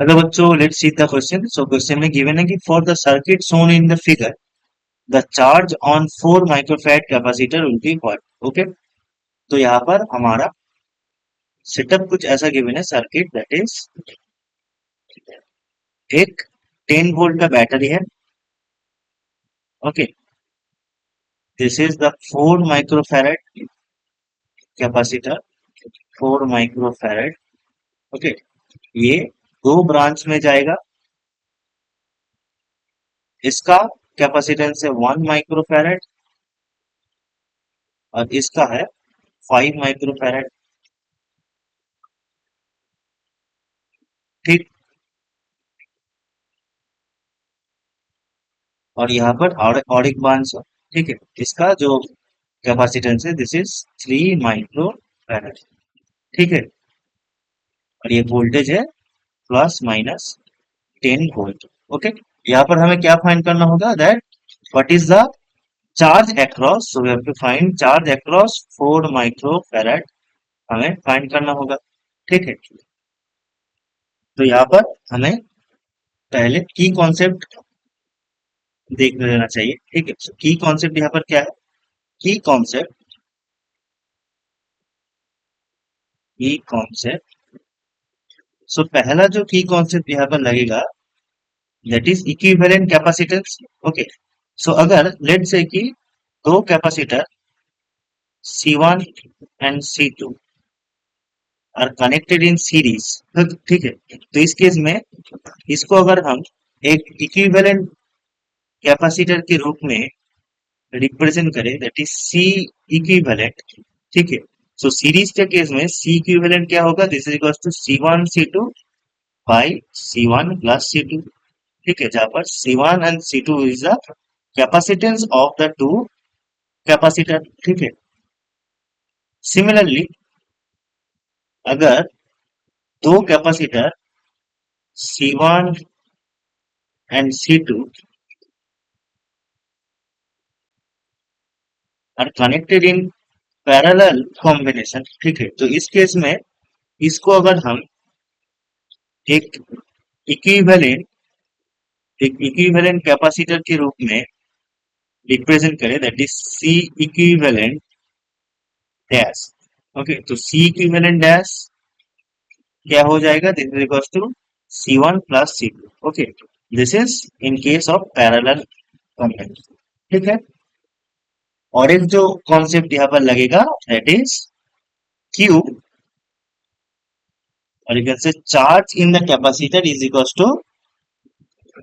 अगर बच्चों let's see the question. So question में गिवन है कि for the circuit shown in the figure the charge on 4 microfarad capacitor will be what. Okay, तो यहाँ पर हमारा सेटअप कुछ ऐसा गिवन है। सर्किट दैट इज एक 10 वोल्ट का बैटरी है। Okay, this is the 4 microfarad capacitor, 4 microfarad. Okay, ये दो ब्रांच में जाएगा। इसका कैपेसिटेंस है 1 माइक्रोफैराड और इसका है 5 माइक्रोफैराड। ठीक, और यहाँ पर और एक ब्रांच है। ठीक है, इसका जो कैपेसिटेंस है दिस इज 3 माइक्रोफैराड। ठीक है, और ये वोल्टेज है प्लस माइनस 10 वोल्ट। ओके, यहाँ पर हमें क्या फाइंड करना होगा that what is the charge across. So we have to find charge across 4 microfarad, हमें फाइंड करना होगा। ठीक है, तो यहाँ पर हमें पहले की कॉन्सेप्ट देख लेना चाहिए। ठीक है, की कॉन्सेप्ट यहाँ पर क्या है। की कॉन्सेप्ट, की कॉन्सेप्ट, सो पहला जो की कॉन्सेप्ट यहाँ पर लगेगा that is equivalent capacitance. Okay, so अगर लेट से कि दो capacitor C1 and C2 are connected in series. ठीक है, तो इस केस में इसको अगर हम एक इक्विवेलेंट कैपेसिटर के रूप में रिप्रेजेंट करें दैट इज सी इक्विवेलेंट। ठीक है, सो सीरीज के केस में सी इक्विवेलेंट क्या होगा, this is equal to C1 C2 by C1 plus C2। ठीक है, जहां पर C1 and C2 is the capacitance of the two capacitor. ठीक है, सिमिलरली अगर दो capacitor C1 and C2 are connected in parallel combination. ठीक है, तो इस केस में इसको अगर हम एक इक्विवेलेंट कैपेसिटर के रूप में रिप्रेजेंट करें that is C equivalent dash. Okay, तो सी इक्विवेलेंट डैश क्या हो जाएगा, this is equal to C1 plus C2। Okay, this is in case of parallel combination. ठीक है, और एक जो कॉन्सेप्ट यहाँ पर लगेगा दैट इज क्यू, और you can say charge in the capacitor is equal to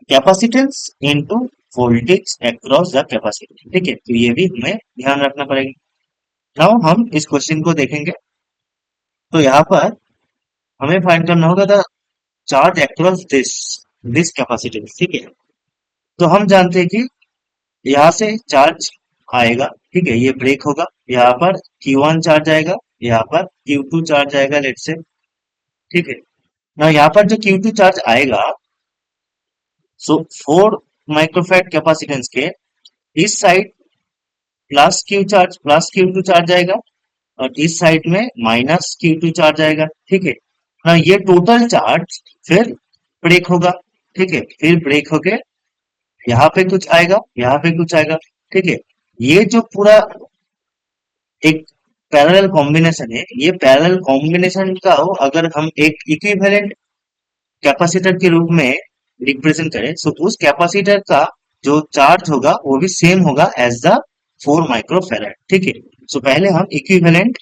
capacitance into voltage across the capacitor. ठीक है, तो ये भी हमें ध्यान रखना पड़ेगा। नाउ हम इस क्वेश्चन को देखेंगे। तो यहाँ पर हमें फाइंड करना होगा the charge across this this capacitance. ठीक है, तो हम जानते हैं कि यहाँ से चार्ज आएगा। ठीक है, ये ब्रेक होगा, यहाँ पर Q1 चार्ज आएगा, यहाँ पर Q2 चार्ज आएगा लेट से। ठीक है, ना यहाँ पर जो Q2 चार्ज आएगा, सो 4 माइक्रोफैराड कैपेसिटेंस के इस साइड प्लस Q2 चार्ज आएगा और इस साइड में माइनस Q2 चार्ज आएगा। ठीक है, ना ये टोटल चार्ज फिर ब्रेक होगा। ठीक है, फिर ब्रेक होके यहाँ पे कुछ आएगा, यहाँ पे कुछ आएगा। ठीक है, ये जो पूरा एक पैरेलल कॉम्बिनेशन है, ये पैरेलल कॉम्बिनेशन का हो अगर हम एक इक्विवेलेंट कैपेसिटर के रूप में रिप्रेजेंट करें, सो उस कैपेसिटर का जो चार्ज होगा वो भी सेम होगा एज द 4 माइक्रोफैराड। ठीक है, सो पहले हम इक्विवेलेंट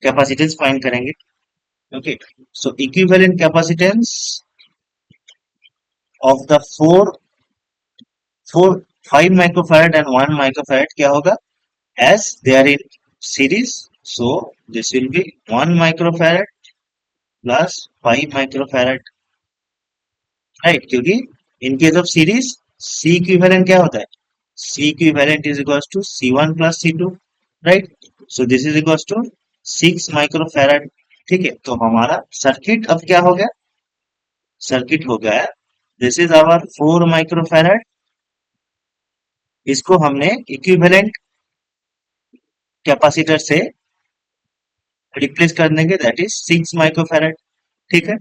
कैपेसिटेंस फाइंड करेंगे। Okay, so equivalent capacitance of the 4 5 microfarad and 1 microfarad क्या होगा, as they are in series, so this will be 1 microfarad plus 5 microfarad, right? क्योंकि in case of series C equivalent क्या होता है, C equivalent is equals to C1 plus C2, right? So this is equals to 6 microfarad। ठीक है, तो हमारा circuit अब क्या हो गया, सर्किट हो गया दिस इज आवर 4 माइक्रोफैराड, इसको हमने इक्विवेलेंट कैपेसिटर से रिप्लेस कर देंगे दैट इज 6 माइक्रोफैराड। ठीक है,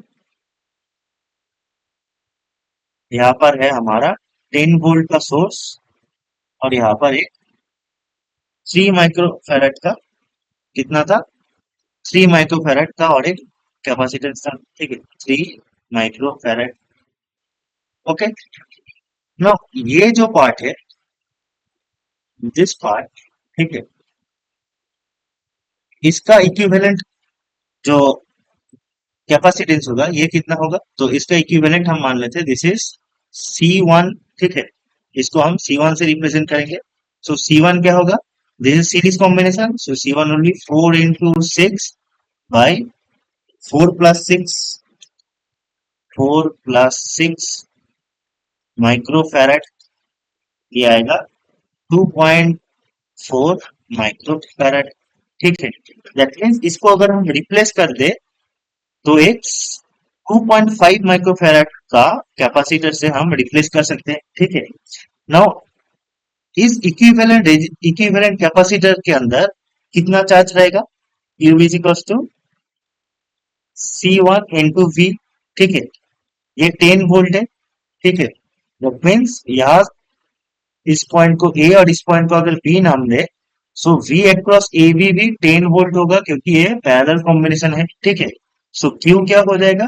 यहाँ पर है हमारा 10 वोल्ट का सोर्स और यहाँ पर एक 3 माइक्रो फैराड का, कितना था, 3 माइक्रो फैराड का और एक कैपेसिटेंस था, ठीक है, 3 माइक्रो फैराड। ओके, नो ये जो पार्ट है, दिस पार्ट, ठीक है, इसका इक्विवेलेंट जो कैपेसिटेंस होगा ये कितना होगा, तो इसका इक्विवेलेंट हम मान लेते हैं दिस इज C1, ठीक है, इसको हम C1 से रिप्रेजेंट करेंगे। सो C1 क्या होगा, this is series combination, so C1 only 4 into 6 by 4 plus 6, 4 plus 6 micro farad, ये आएगा 2.4 माइक्रो फैराड, ठीक है। दैट मीन्स इसको अगर हम रिप्लेस कर दे तो एक 2.5 माइक्रो फैराड का कैपेसिटर से हम रिप्लेस कर सकते हैं, ठीक है। नाउ इस इक्विवेलेंट कैपेसिटर के अंदर कितना चार्ज रहेगा, U is equals to C1 into V, ठीक है, ये 10 वोल्ट है, ठीक है। दैट मीन्स यहाँ इस पॉइंट को A और इस पॉइंट को अगर B नाम दे, सो V अक्रॉस ए बी भी 10 वोल्ट होगा क्योंकि ये पैरेलल कॉम्बिनेशन है, ठीक है। सो Q क्या हो जाएगा,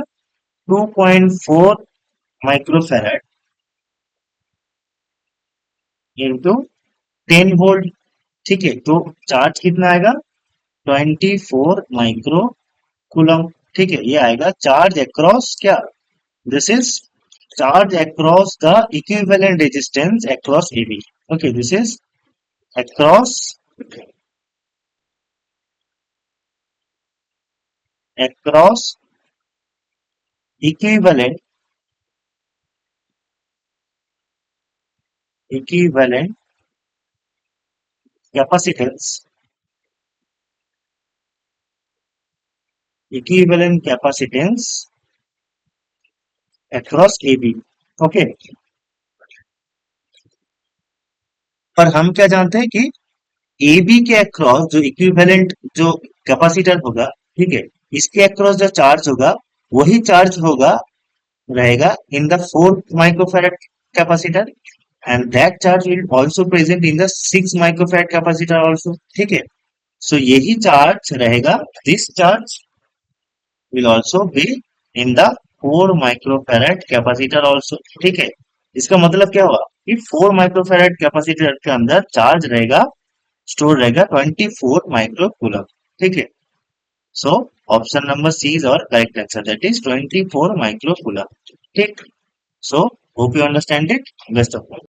2.4 माइक्रो फैराड इंटू 10 वोल्ट, ठीक है। तो चार्ज कितना आएगा, 24 माइक्रो कूलम, ठीक है, ये आएगा चार्ज अक्रॉस क्या, this is charge across the equivalent resistance across AB, okay, this is across across equivalent equivalent capacitance, equivalent capacitance across AB, okay. पर हम क्या जानते हैं कि AB के अक्रॉस जो इक्विवेलेंट जो कैपेसिटर होगा, ठीक है, इसके अक्रॉस जो चार्ज होगा वही चार्ज होगा, रहेगा in the 4 microfarad capacitor, and that charge will also present in the 6 microfarad capacitor also, ठीक है। सो यही चार्ज रहेगा, this charge will also be in the 4 microfarad capacitor also, ठीक है। इसका मतलब क्या हुआ कि 4 माइक्रोफैराड कैपेसिटर के अंदर चार्ज रहेगा, स्टोर रहेगा 24 माइक्रो कूलम, ठीक है। So option number C is our correct answer, that is 24 micro coulomb, ठीक। So hope you understand it, best of